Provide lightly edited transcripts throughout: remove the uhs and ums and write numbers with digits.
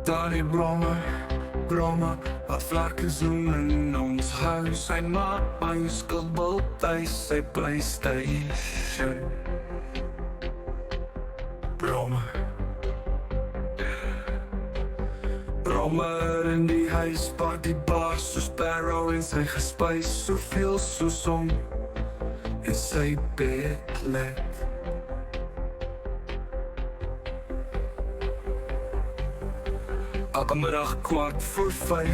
Daar die blomme wat vlakke zoom in ons huis. Sy maak my skuld thuis, sy PlayStation. Blomme in die huis, pak die bar soos Sparrow en sy gespuis, soveel soos hom in sy bed let. Elke middag 4:15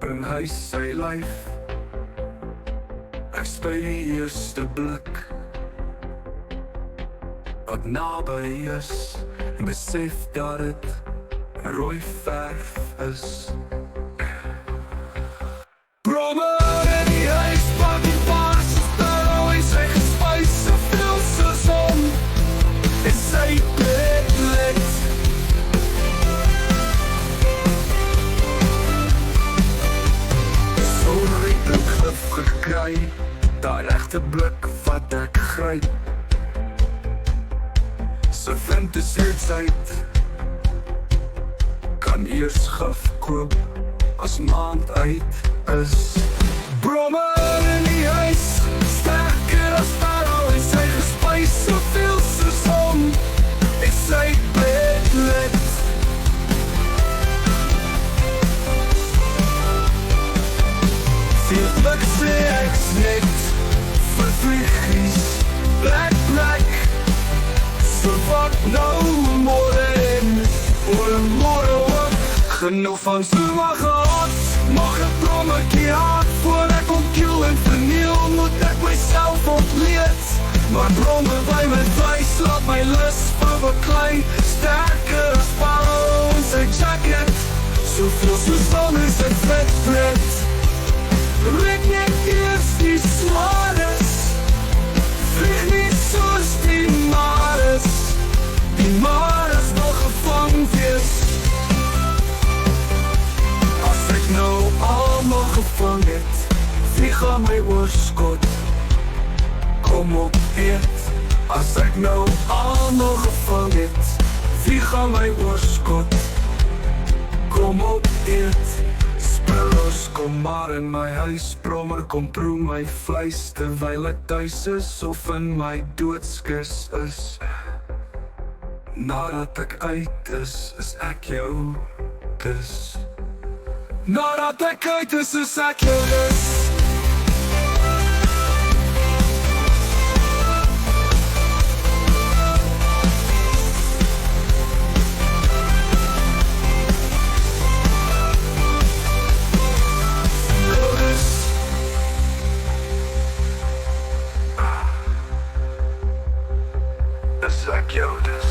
bring hy sy lyf. Ek speel die eerste blik wat naby is en besef dat het rooi verf is. Blomme in die huis, pak die bar soos Sparrow en sy gespuis, soveel soos hom in sy bed let. Gekry, daai regte blik wat ek gryp. Sy fantasieheid kan eers gif koop as maand uit is. Blomme in die huis, sterker as Sparrow en sy gespuis, soveel soos hom en sy bed let. Ek sê ek's net vervliegings, black, so wat nou morgen, morgen ook. Genoeg van soema gehad, mag ek blommetjie haat, voor ek ontkiel en verniel, moet ek myself ontleed. Maar blomme by my vlees, laat my lus verbeklei, sterker as Sparrow in sy jacket, soveel soos hom in sy vet. Rek net eers die swaardes, vlieg nie soos die mares wil gevang wees. As ek nou almal gevang het, vlieg aan my oorskot, kom op eet. As ek nou almal gevang het, vlieg aan my oorskot, kom op eet. Sparrows kom maar in my huis, brommer kom proe my vleis, terwyl ek thuis is of in my doodskus is. Nadat ek uit is ek jou dis. Nadat ek uit is ek jou dis. Ek jou dis.